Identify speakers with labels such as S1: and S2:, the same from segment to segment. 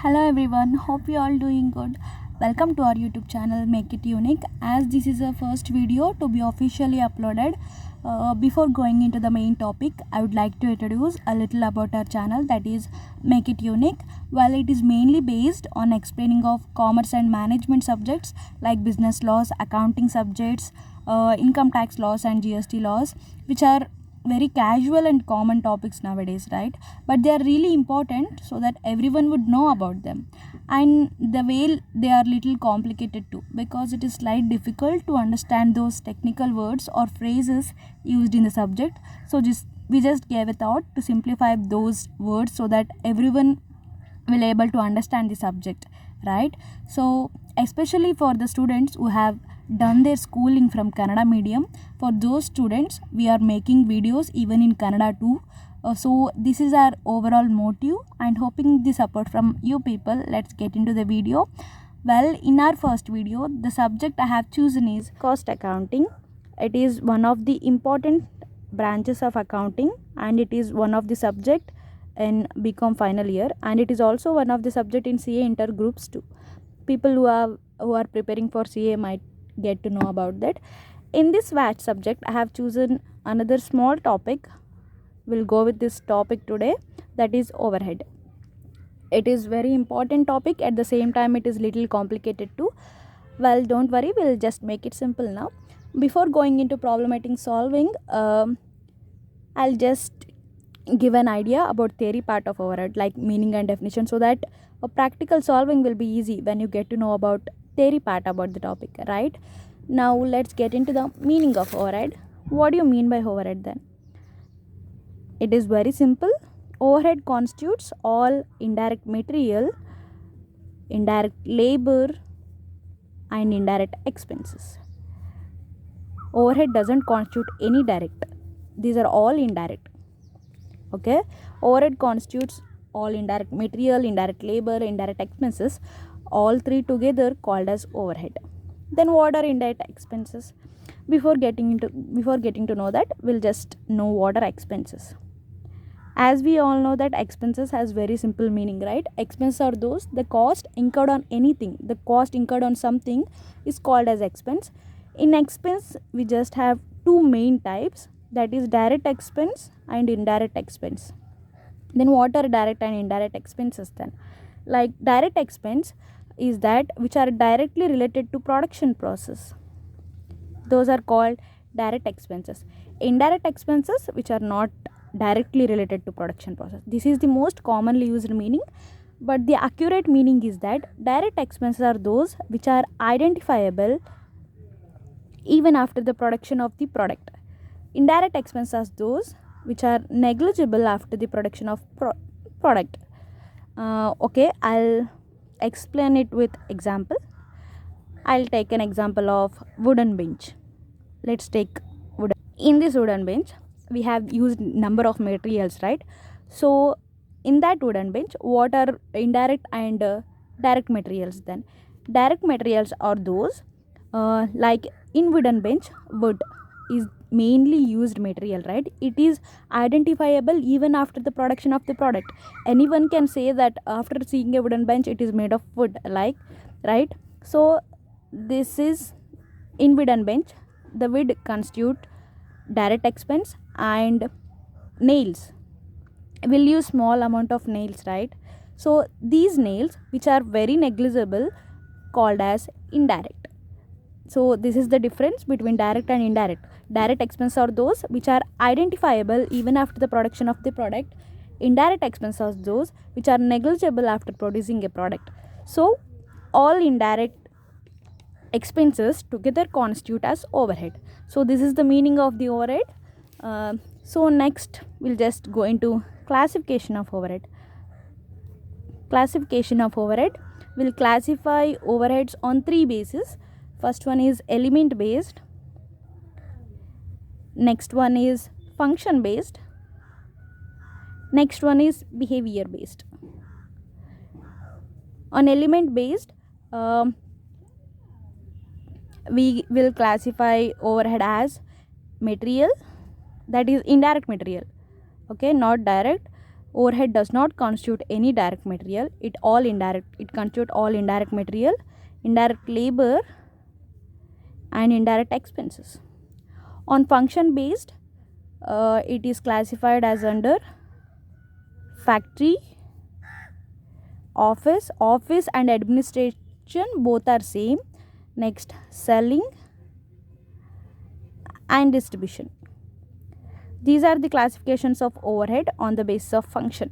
S1: Hello everyone, hope you all doing good. Welcome to our YouTube channel Make It Unique. As this is the first video to be officially uploaded, before going into the main topic, I would like to introduce a little about our channel, that is Make It Unique. While it is mainly based on explaining of commerce and management subjects like business laws, accounting subjects, income tax laws and GST laws, which are very casual and common topics nowadays, right? But they are really important so that everyone would know about them. And the way they are little complicated too, because it is slightly difficult to understand those technical words or phrases used in the subject. So we just gave a thought to simplify those words so that everyone will able to understand the subject, right? So especially for the students who have done their schooling from Kannada medium, for those students we are making videos even in Kannada too. So this is our overall motive and hoping the support from you people. Let's get into the video. Well, in our first video, the subject I have chosen is cost accounting. It is one of the important branches of accounting and it is one of the subject in BCom final year, and it is also one of the subject in CA inter groups too. People who are preparing for CA might get to know about that. In this vast subject, I have chosen another small topic. We'll go with this topic today, that is overhead. It is very important topic, at the same time it is little complicated too. Well, don't worry, we'll just make it simple now. Before going into problematic solving, I'll just give an idea about theory part of overhead, like meaning and definition, so that a practical solving will be easy when you get to know about theory part about the topic, right? Now let's get into the meaning of overhead. What do you mean by overhead then? It is very simple. Overhead constitutes all indirect material, indirect labor and indirect expenses. Overhead doesn't constitute any direct. These are all indirect. Okay, overhead constitutes all indirect material, indirect labor, indirect expenses, all three together called as overhead. Then what are indirect expenses? Before getting to know that, we'll just know what are expenses. As we all know that expenses has very simple meaning, right? Expenses are those the cost incurred on anything. The cost incurred on something is called as expense. In expense, we just have two main types, that is direct expense and indirect expense. Then what are direct and indirect expenses then? Like direct expense is that which are directly related to production process. Those are called direct expenses. Indirect expenses which are not directly related to production process. This is the most commonly used meaning, but the accurate meaning is that direct expenses are those which are identifiable even after the production of the product. Indirect expenses are those which are negligible after the production of product. Okay, I'll explain it with example. I'll take an example of wooden bench. Let's take wooden. In this wooden bench, we have used number of materials, right? So in that wooden bench, what are indirect and direct materials then? Direct materials are those like in wooden bench, wood is mainly used material, right? It is identifiable even after the production of the product. Anyone can say that after seeing a wooden bench it is made of wood, like, right? So this is in wooden bench, the wood constitute direct expense. And nails, will use small amount of nails, right? So these nails which are very negligible called as indirect. So this is the difference between direct and indirect. Direct expenses are those which are identifiable even after the production of the product. Indirect expenses are those which are negligible after producing a product. So all indirect expenses together constitute as overhead. So this is the meaning of the overhead. So next we'll just go into classification of overhead. Classification of overhead. We'll classify overheads on three bases. First one is element based, next one is function based, next one is behavior based. On element based, we will classify overhead as material, that is indirect material, okay, not direct. overhead does not constitute any direct material. It constitute all indirect material, indirect labor and indirect expenses. On function based, it is classified as under factory, office and administration both are same. Next, selling and distribution. These are the classifications of overhead on the basis of function.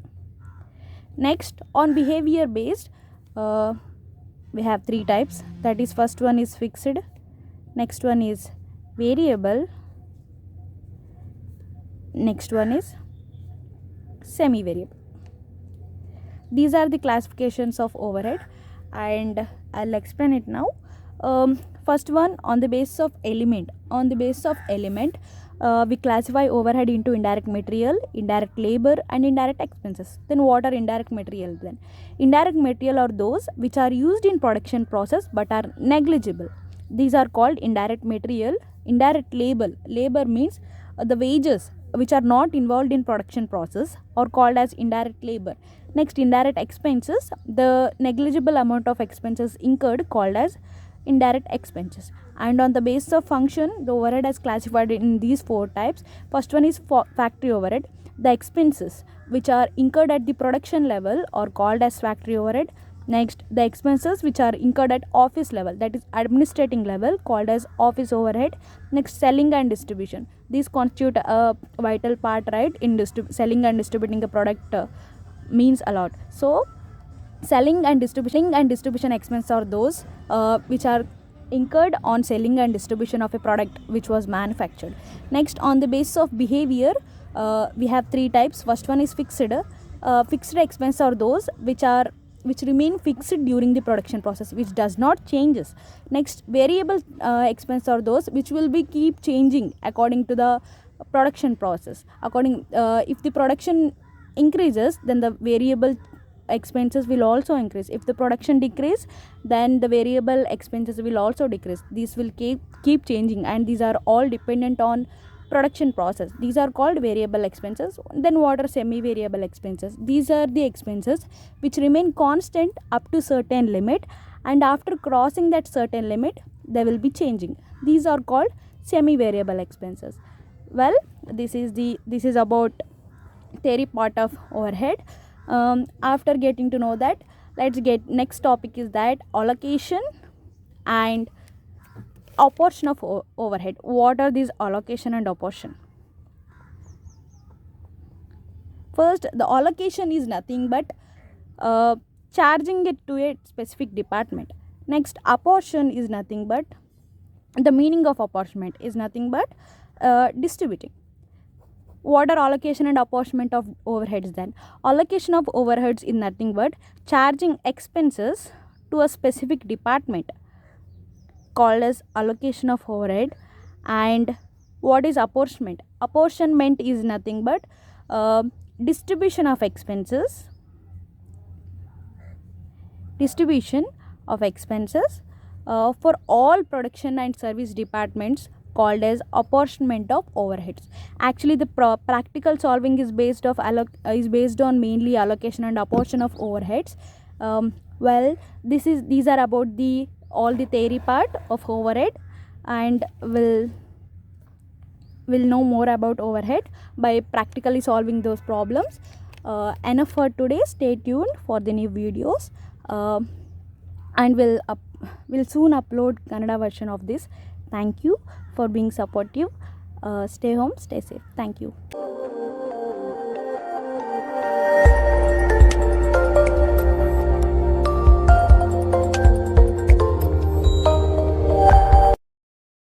S1: Next, on behavior based, we have three types. That is, first one is fixed, next one is variable, next one is semi variable. These are the classifications of overhead and I'll explain it now. First one, on the basis of element. On the basis of element, we classify overhead into indirect material, indirect labor and indirect expenses. Then what are indirect material then? Indirect material are those which are used in production process but are negligible. These are called indirect material. Indirect labor means the wages which are not involved in production process are called as indirect labor. Next, indirect expenses, the negligible amount of expenses incurred called as indirect expenses. And on the basis of function, the overhead is classified in these four types. First one is factory overhead. The expenses which are incurred at the production level are called as factory overhead. Next, the expenses which are incurred at office level, that is administrating level, called as office overhead. Next, selling and distribution. These constitute a vital part, right, in selling and distributing a product means a lot. So selling and distribution expenses are those which are incurred on selling and distribution of a product which was manufactured. Next, on the basis of behavior, we have three types. First one is fixed. Fixed expenses are those which remain fixed during the production process, which does not changes. Next, variable expenses are those which will be keep changing according to the production process. If the production increases, then the variable expenses will also increase. If the production decrease, then the variable expenses will also decrease. These will keep changing, and these are all dependent on production process. These are called variable expenses. Then what are semi variable expenses? These are the expenses which remain constant up to certain limit, and after crossing that certain limit they will be changing. These are called semi variable expenses. Well, this is about theory part of overhead. After getting to know that, let's get next topic is that allocation and apportion of overhead. What are these allocation and apportion? First, the allocation is nothing but charging it to a specific department. Next, apportion is nothing but, the meaning of apportionment is nothing but distributing. What are allocation and apportionment of overheads then? Allocation of overheads is nothing but charging expenses to a specific department, called as allocation of overhead. And what is apportionment? Apportionment is nothing but distribution of expenses for all production and service departments, called as apportionment of overheads. Actually, the practical solving is based on mainly allocation and apportion of overheads. Well, these are about all the theory part of overhead, and we'll know more about overhead by practically solving those problems. Enough for today. Stay tuned for the new videos, and we'll soon upload Kannada version of this. Thank you for being supportive. Stay home, stay safe. Thank you.